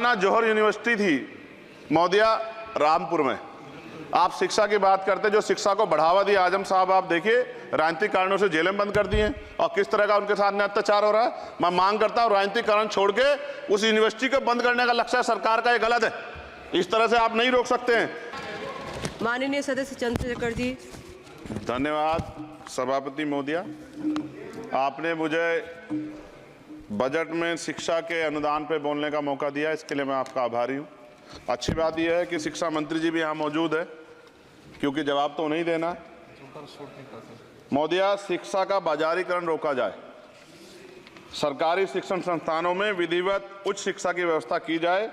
जौहर university थी मौदिया रामपुर में। आप शिक्षा की बात करते, जो शिक्षा को बढ़ावा दिया आजम साहब, आप देखिए राजनीतिक कारणों से जेलें बंद कर दी हैं और किस तरह का उनके साथ अत्याचार हो रहा है। मैं मांग करता हूं राजनीतिक कारण छोड़ के उस यूनिवर्सिटी को बंद करने का लक्ष्य सरकार का ये गलत है। इस तरह से आप नहीं रोक सकते हैं। माननीय सदस्य चंद्रशेखर जी। धन्यवाद सभापति महोदया, आपने मुझे बजट में शिक्षा के अनुदान पे बोलने का मौका दिया, इसके लिए मैं आपका आभारी हूँ। अच्छी बात यह है कि शिक्षा मंत्री जी भी यहाँ मौजूद है, क्योंकि जवाब तो नहीं देना। महोदया, शिक्षा का बाजारीकरण रोका जाए, सरकारी शिक्षण संस्थानों में विधिवत उच्च शिक्षा की व्यवस्था की जाए,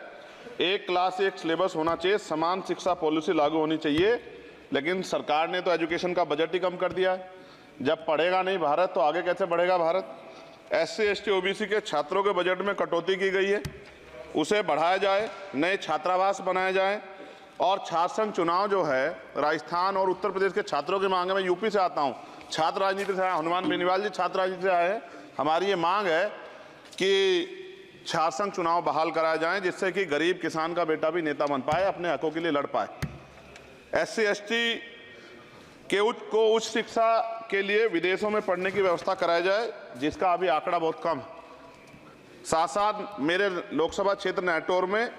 एक क्लास एक सिलेबस होना चाहिए, समान शिक्षा पॉलिसी लागू होनी चाहिए। लेकिन सरकार ने तो एजुकेशन का बजट ही कम कर दिया है। जब पढ़ेगा नहीं भारत तो आगे कैसे बढ़ेगा भारत। SC ST OBC के छात्रों के बजट में कटौती की गई है, उसे बढ़ाया जाए, नए छात्रावास बनाए जाएं और छात्र संघ चुनाव जो है राजस्थान और उत्तर प्रदेश के छात्रों की मांग है। मैं यूपी से आता हूँ, छात्र राजनीति से आया, हनुमान बेनीवाल जी छात्र राजनीति से आए हैं। हमारी ये मांग है कि छात्र संघ चुनाव बहाल कराए जाएं, जिससे कि गरीब किसान का बेटा भी नेता बन पाए, अपने हकों के लिए लड़ पाए। SC ST के उच्च शिक्षा के लिए विदेशों में पढ़ने की व्यवस्था कराई जाए, जिसका अभी आंकड़ा बहुत कम है। साथ साथ मेरे लोकसभा क्षेत्र नैटौर में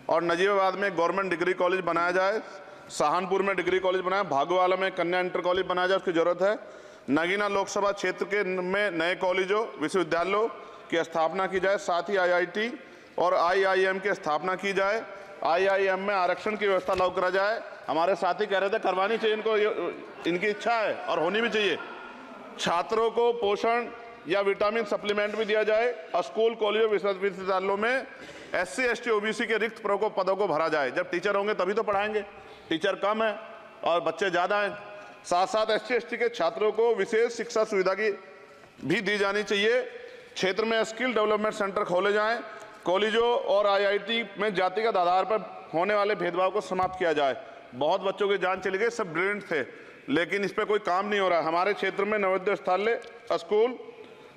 और नजीबाबाद में गवर्नमेंट डिग्री कॉलेज बनाया जाए, सहारनपुर में डिग्री कॉलेज बनाया, भागोवाला में कन्या इंटर कॉलेज बनाया जाए, उसकी जरूरत है। नगीना लोकसभा क्षेत्र के में नए कॉलेजों विश्वविद्यालयों की स्थापना की जाए, साथ ही IIT और IIM की स्थापना की जाए। IIM में आरक्षण की व्यवस्था लागू करा जाए। हमारे साथी कह रहे थे करवानी चाहिए इनको, इनकी इच्छा है और होनी भी चाहिए। छात्रों को पोषण या विटामिन सप्लीमेंट भी दिया जाए। स्कूल कॉलेजों विश्वविद्यालयों में SC ST OBC के रिक्त पदों को भरा जाए। जब टीचर होंगे तभी तो पढ़ाएंगे, टीचर कम है और बच्चे ज़्यादा हैं। साथ साथ SC ST के छात्रों को विशेष शिक्षा सुविधा की भी दी जानी चाहिए। क्षेत्र में स्किल डेवलपमेंट सेंटर खोले जाएं। कॉलेजों और IIT में जातिगत आधार पर होने वाले भेदभाव को समाप्त किया जाए। बहुत बच्चों की जान चली गई, सब ब्रिलियंट थे, लेकिन इस पर कोई काम नहीं हो रहा है। हमारे क्षेत्र में नवोदय विद्यालय स्कूल,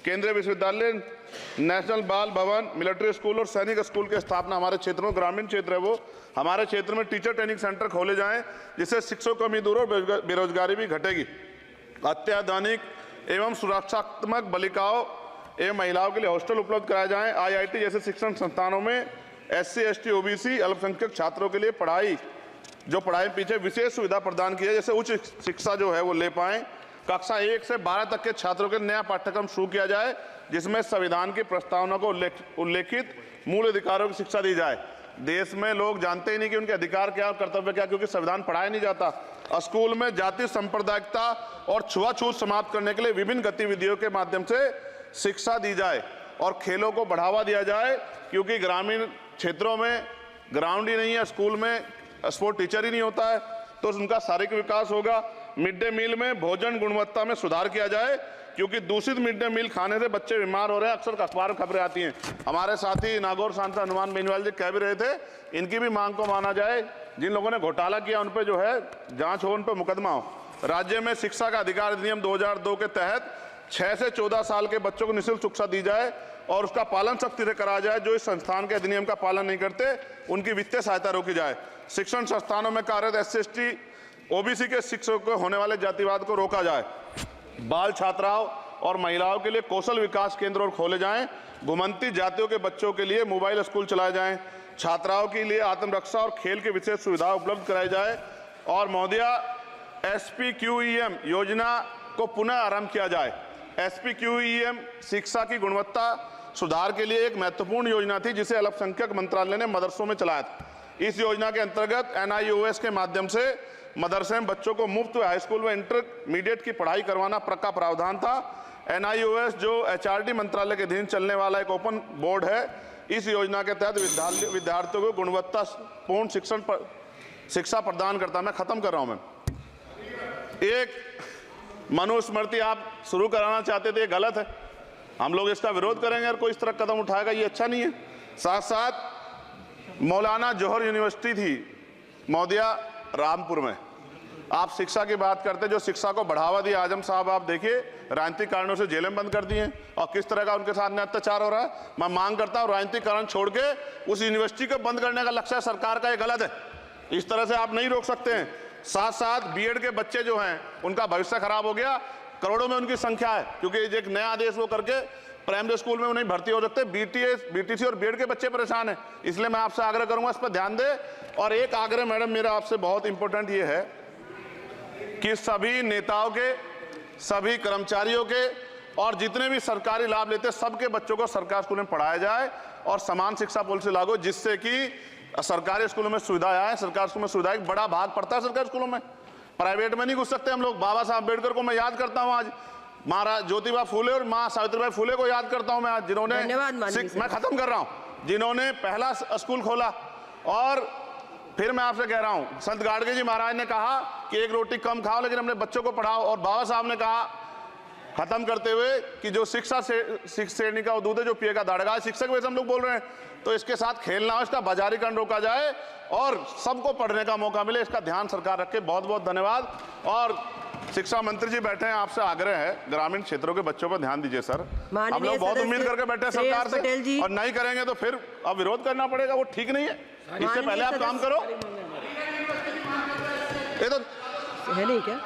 केंद्रीय विश्वविद्यालय, नेशनल बाल भवन, मिलिट्री स्कूल और सैनिक स्कूल की स्थापना हमारे क्षेत्र में, ग्रामीण क्षेत्र है वो, हमारे क्षेत्र में टीचर ट्रेनिंग सेंटर खोले जाएं, जिससे शिक्षकों की कमी दूर और बेरोजगारी भी घटेगी। अत्याधुनिक एवं सुरक्षात्मक बालिकाओं एवं महिलाओं के लिए हॉस्टल उपलब्ध कराए जाएं। IIT जैसे शिक्षण संस्थानों में SC ST OBC अल्पसंख्यक छात्रों के लिए पढ़ाई पीछे विशेष सुविधा प्रदान की है, जैसे उच्च शिक्षा जो है वो ले पाएं। कक्षा 1 से 12 तक के छात्रों के नया पाठ्यक्रम शुरू किया जाए, जिसमें संविधान की प्रस्तावना को उल्लेखित मूल अधिकारों की शिक्षा दी जाए। देश में लोग जानते ही नहीं कि उनके अधिकार क्या और कर्तव्य क्या, क्योंकि संविधान पढ़ाया नहीं जाता। स्कूल में जाति सांप्रदायिकता और छुआछूत समाप्त करने के लिए विभिन्न गतिविधियों के माध्यम से शिक्षा दी जाए और खेलों को बढ़ावा दिया जाए, क्योंकि ग्रामीण क्षेत्रों में ग्राउंड ही नहीं है, स्कूल में स्पोर्ट टीचर ही नहीं होता है, तो उनका शारीरिक विकास होगा। मिड डे मील में भोजन गुणवत्ता में सुधार किया जाए, क्योंकि दूषित मिड डे मील खाने से बच्चे बीमार हो रहे हैं, अक्सर अखबार में खबरें आती हैं। हमारे साथी नागौर सांसद हनुमान बेनीवाल जी कह भी रहे थे, इनकी भी मांग को माना जाए। जिन लोगों ने घोटाला किया उन पर जो है जांच हो, उन पर मुकदमा हो। राज्य में शिक्षा का अधिकार अधिनियम 2002 के तहत 6 से 14 साल के बच्चों को निःशुल्क शिक्षा दी जाए और उसका पालन सख्ती से कराया जाए। जो इस संस्थान के अधिनियम का पालन नहीं करते उनकी वित्तीय सहायता रोकी जाए। शिक्षण संस्थानों में कार्यरत SC ST OBC के शिक्षकों को होने वाले जातिवाद को रोका जाए। बाल छात्राओं और महिलाओं के लिए कौशल विकास केंद्र खोले जाएं। घुमंती जातियों के बच्चों के लिए मोबाइल स्कूल चलाए जाएं। छात्राओं के लिए आत्मरक्षा और खेल की विशेष सुविधा उपलब्ध कराई जाए। और महोदया, SPQEM योजना को पुनः आरंभ किया जाए। SPQEM शिक्षा की गुणवत्ता सुधार के लिए एक महत्वपूर्ण योजना थी, जिसे अल्पसंख्यक मंत्रालय ने मदरसों में चलाया था। इस योजना के अंतर्गत NIOS के माध्यम से मदरसे में बच्चों को मुफ्त हाई स्कूल व इंटरमीडिएट की पढ़ाई करवाना का प्रावधान था। NIOS जो HRD मंत्रालय के अधीन चलने वाला एक ओपन बोर्ड है, इस योजना के तहत विद्यार्थियों को गुणवत्तापूर्ण शिक्षा प्रदान करता। मैं खत्म कर रहा हूं। मैं एक मनुस्मृति आप शुरू कराना चाहते थे, ये गलत है, हम लोग इसका विरोध करेंगे और कोई इस तरह कदम उठाएगा, ये अच्छा नहीं है। साथ साथ मौलाना जौहर यूनिवर्सिटी थी मौदिया रामपुर में, आप शिक्षा की बात करते, जो शिक्षा को बढ़ावा दिया आजम साहब, आप देखिए राजनीतिक कारणों से जेलें बंद कर दी हैं और किस तरह का उनके साथ में अत्याचार हो रहा है। मैं मांग करता हूं राजनीतिक कारण छोड़ के उस यूनिवर्सिटी को बंद करने का लक्ष्य सरकार का ये गलत है। इस तरह से आप नहीं रोक सकते हैं। साथ साथ बीएड के बच्चे जो हैं उनका भविष्य खराब हो गया, करोड़ों में उनकी संख्या है, क्योंकि एक नया आदेश वो करके प्राइमरी स्कूल में वो नहीं भर्ती हो सकते। बीटीसी और बीएड के बच्चे परेशान हैं। इसलिए मैं आपसे आग्रह करूंगा इस पर ध्यान दे। और एक आग्रह मैडम मेरा आपसे बहुत इंपॉर्टेंट ये है कि सभी नेताओं के, सभी कर्मचारियों के और जितने भी सरकारी लाभ लेते हैं सबके बच्चों को सरकारी स्कूल में पढ़ाया जाए और समान शिक्षा पॉलिसी लागू, जिससे कि सरकारी स्कूलों में सुविधाएं आए। सरकारी स्कूल में सुविधाएं एक बड़ा भाग पड़ता है सरकारी स्कूलों में, प्राइवेट में नहीं घुस सकते हम लोग। बाबा साहब अम्बेडकर को मैं याद करता हूं, आज महाराज ज्योतिबा फूले और मां सावित्रीबाई फूले को याद करता हूं मैं आज, जिन्होंने, मैं खत्म कर रहा हूं, जिन्होंने पहला स्कूल खोला। और फिर मैं आपसे कह रहा हूं, संत गाडगे जी महाराज ने कहा कि एक रोटी कम खाओ लेकिन अपने बच्चों को पढ़ाओ। और बाबा साहब ने कहा खत्म करते हुए कि जो शिक्षा श्रेणी का दूध है जो पिएगा दाड़ेगा। शिक्षक वैसे हम लोग बोल रहे हैं, तो इसके साथ खेलना हो, इसका बाजारीकरण रोका जाए और सबको पढ़ने का मौका मिले, इसका ध्यान सरकार रखे। बहुत बहुत धन्यवाद। और शिक्षा मंत्री जी बैठे हैं, आपसे आग्रह है ग्रामीण क्षेत्रों के बच्चों पर ध्यान दीजिए सर। हम लोग बहुत उम्मीद करके बैठे हैं सरकार से, और नहीं करेंगे तो फिर अब विरोध करना पड़ेगा, वो ठीक नहीं है। इससे पहले आप काम करो। ये तो है नहीं क्या?